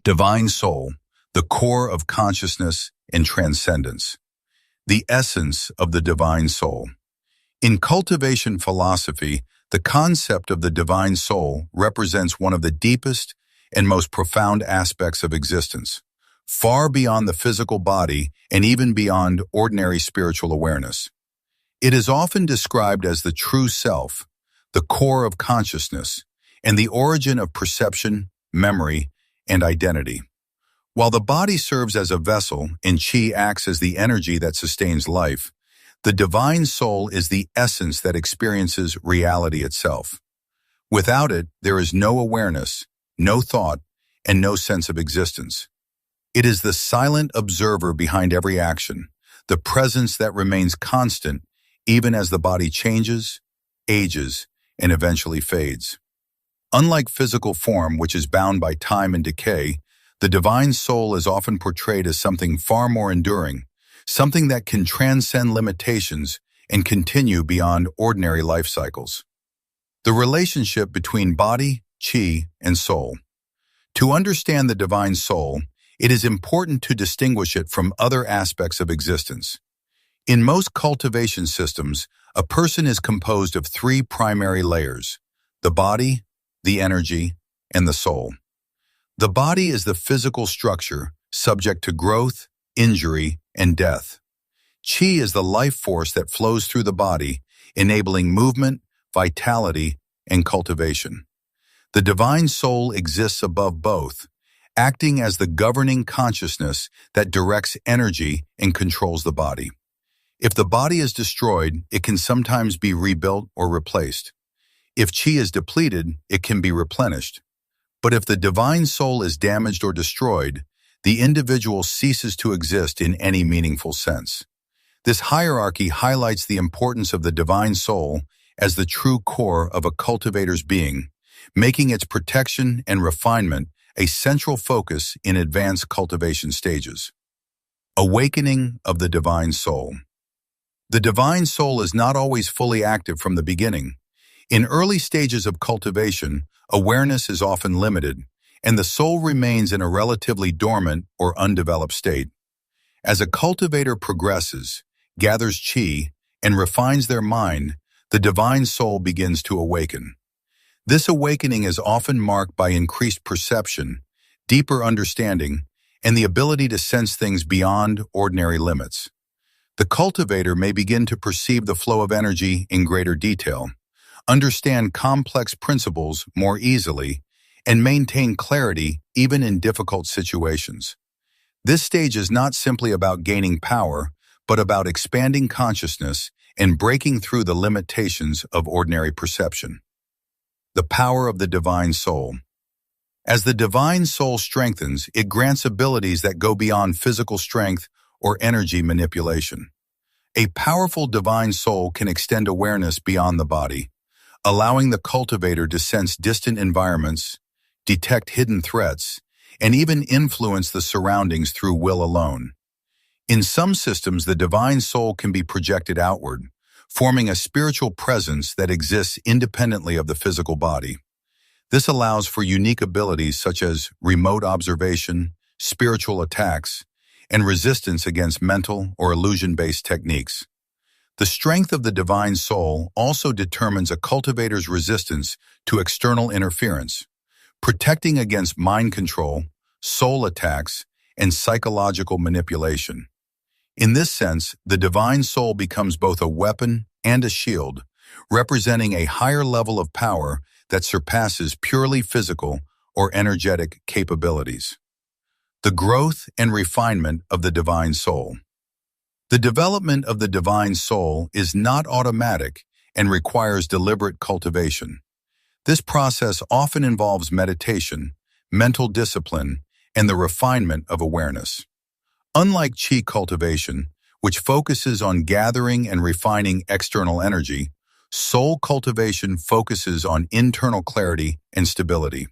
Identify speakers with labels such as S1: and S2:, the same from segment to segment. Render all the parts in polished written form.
S1: Divine soul, the core of consciousness and transcendence. The essence of the divine soul. In cultivation philosophy, the concept of the divine soul represents one of the deepest and most profound aspects of existence, far beyond the physical body and even beyond ordinary spiritual awareness. It is often described as the true self, the core of consciousness, and the origin of perception, memory, and identity. While the body serves as a vessel and chi acts as the energy that sustains life, the divine soul is the essence that experiences reality itself. Without it, there is no awareness, no thought, and no sense of existence. It is the silent observer behind every action, the presence that remains constant even as the body changes, ages, and eventually fades. Unlike physical form, which is bound by time and decay, the divine soul is often portrayed as something far more enduring, something that can transcend limitations and continue beyond ordinary life cycles. The relationship between body, chi, and soul. To understand the divine soul, it is important to distinguish it from other aspects of existence. In most cultivation systems, a person is composed of three primary layers: the body, the energy, and the soul. The body is the physical structure, subject to growth, injury, and death. Chi is the life force that flows through the body, enabling movement, vitality, and cultivation. The divine soul exists above both, acting as the governing consciousness that directs energy and controls the body. If the body is destroyed, it can sometimes be rebuilt or replaced. If chi is depleted, it can be replenished. But if the divine soul is damaged or destroyed, the individual ceases to exist in any meaningful sense. This hierarchy highlights the importance of the divine soul as the true core of a cultivator's being, making its protection and refinement a central focus in advanced cultivation stages. Awakening of the divine soul. The divine soul is not always fully active from the beginning. In early stages of cultivation, awareness is often limited, and the soul remains in a relatively dormant or undeveloped state. As a cultivator progresses, gathers chi, and refines their mind, the divine soul begins to awaken. This awakening is often marked by increased perception, deeper understanding, and the ability to sense things beyond ordinary limits. The cultivator may begin to perceive the flow of energy in greater detail, understand complex principles more easily, and maintain clarity even in difficult situations. This stage is not simply about gaining power, but about expanding consciousness and breaking through the limitations of ordinary perception. The power of the divine soul. As the divine soul strengthens, it grants abilities that go beyond physical strength or energy manipulation. A powerful divine soul can extend awareness beyond the body, allowing the cultivator to sense distant environments, detect hidden threats, and even influence the surroundings through will alone. In some systems, the divine soul can be projected outward, forming a spiritual presence that exists independently of the physical body. This allows for unique abilities such as remote observation, spiritual attacks, and resistance against mental or illusion-based techniques. The strength of the divine soul also determines a cultivator's resistance to external interference, protecting against mind control, soul attacks, and psychological manipulation. In this sense, the divine soul becomes both a weapon and a shield, representing a higher level of power that surpasses purely physical or energetic capabilities. The growth and refinement of the divine soul. The development of the divine soul is not automatic and requires deliberate cultivation. This process often involves meditation, mental discipline, and the refinement of awareness. Unlike chi cultivation, which focuses on gathering and refining external energy, soul cultivation focuses on internal clarity and stability.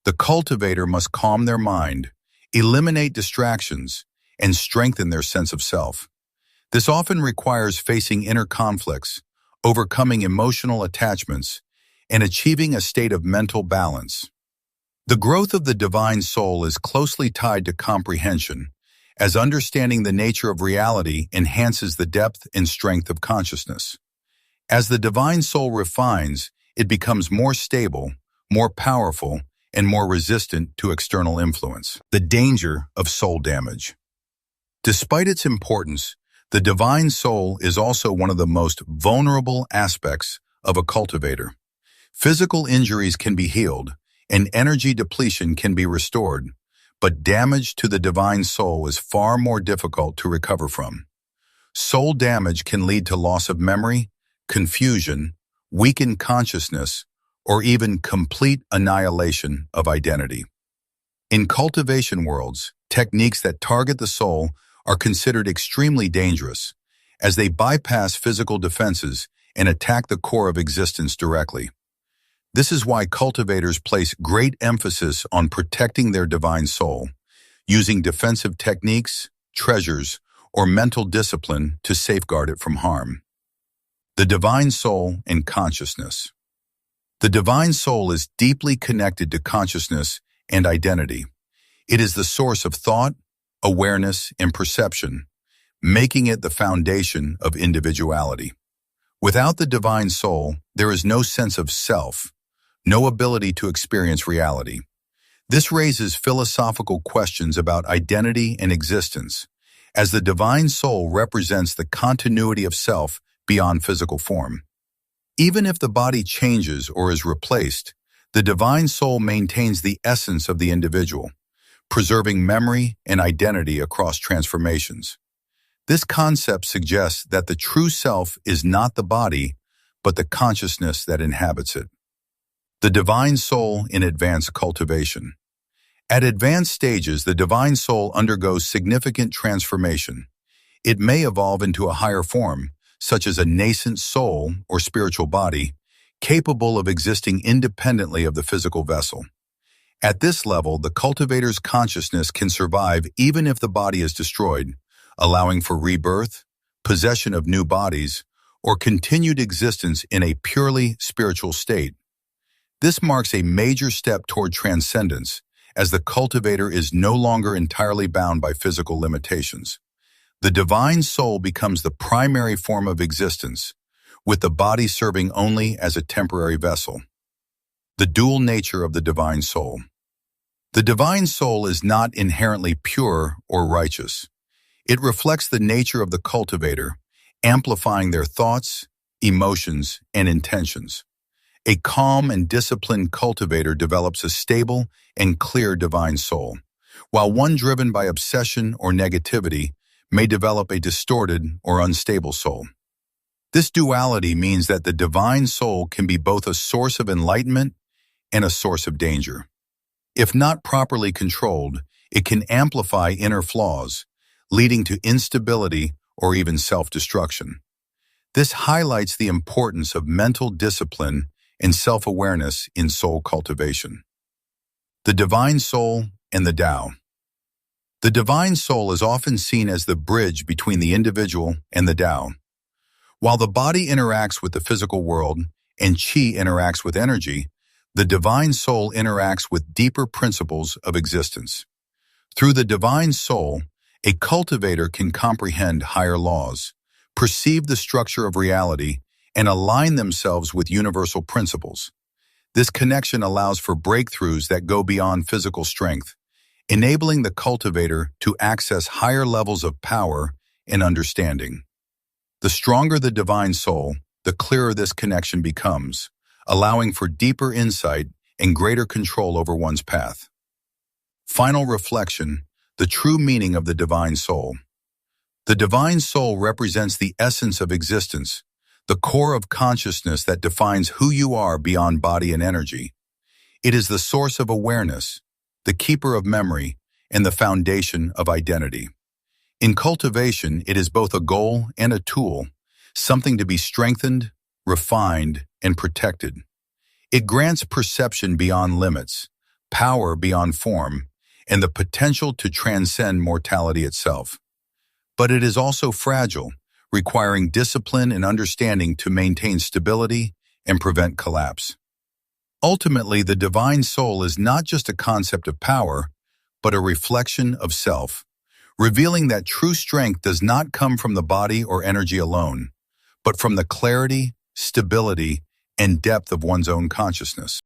S1: The cultivator must calm their mind, eliminate distractions, and strengthen their sense of self. This often requires facing inner conflicts, overcoming emotional attachments, and achieving a state of mental balance. The growth of the divine soul is closely tied to comprehension, as understanding the nature of reality enhances the depth and strength of consciousness. As the divine soul refines, it becomes more stable, more powerful, and more resistant to external influence. The danger of soul damage. Despite its importance, the divine soul is also one of the most vulnerable aspects of a cultivator. Physical injuries can be healed, and energy depletion can be restored, but damage to the divine soul is far more difficult to recover from. Soul damage can lead to loss of memory, confusion, weakened consciousness, or even complete annihilation of identity. In cultivation worlds, techniques that target the soul are considered extremely dangerous, as they bypass physical defenses and attack the core of existence directly. This is why cultivators place great emphasis on protecting their divine soul, using defensive techniques, treasures, or mental discipline to safeguard it from harm. The divine soul and consciousness. The divine soul is deeply connected to consciousness and identity. It is the source of thought, awareness, and perception, making it the foundation of individuality. Without the divine soul, there is no sense of self, no ability to experience reality. This raises philosophical questions about identity and existence, as the divine soul represents the continuity of self beyond physical form. Even if the body changes or is replaced, the divine soul maintains the essence of the individual, preserving memory and identity across transformations. This concept suggests that the true self is not the body, but the consciousness that inhabits it. The divine soul in advanced cultivation. At advanced stages, the divine soul undergoes significant transformation. It may evolve into a higher form, such as a nascent soul or spiritual body, capable of existing independently of the physical vessel. At this level, the cultivator's consciousness can survive even if the body is destroyed, allowing for rebirth, possession of new bodies, or continued existence in a purely spiritual state. This marks a major step toward transcendence, as the cultivator is no longer entirely bound by physical limitations. The divine soul becomes the primary form of existence, with the body serving only as a temporary vessel. The dual nature of the divine soul. The divine soul is not inherently pure or righteous. It reflects the nature of the cultivator, amplifying their thoughts, emotions, and intentions. A calm and disciplined cultivator develops a stable and clear divine soul, while one driven by obsession or negativity may develop a distorted or unstable soul. This duality means that the divine soul can be both a source of enlightenment and a source of danger. If not properly controlled, it can amplify inner flaws, leading to instability or even self-destruction. This highlights the importance of mental discipline and self-awareness in soul cultivation. The divine soul and the Tao. The divine soul is often seen as the bridge between the individual and the Tao. While the body interacts with the physical world and qi interacts with energy, the divine soul interacts with deeper principles of existence. Through the divine soul, a cultivator can comprehend higher laws, perceive the structure of reality, and align themselves with universal principles. This connection allows for breakthroughs that go beyond physical strength, enabling the cultivator to access higher levels of power and understanding. The stronger the divine soul, the clearer this connection becomes, allowing for deeper insight and greater control over one's path. Final reflection, the true meaning of the divine soul. The divine soul represents the essence of existence, the core of consciousness that defines who you are beyond body and energy. It is the source of awareness, the keeper of memory, and the foundation of identity. In cultivation, it is both a goal and a tool, something to be strengthened, refined, and protected. It grants perception beyond limits, power beyond form, and the potential to transcend mortality itself. But it is also fragile, requiring discipline and understanding to maintain stability and prevent collapse. Ultimately, the divine soul is not just a concept of power, but a reflection of self, revealing that true strength does not come from the body or energy alone, but from the clarity, stability, and depth of one's own consciousness.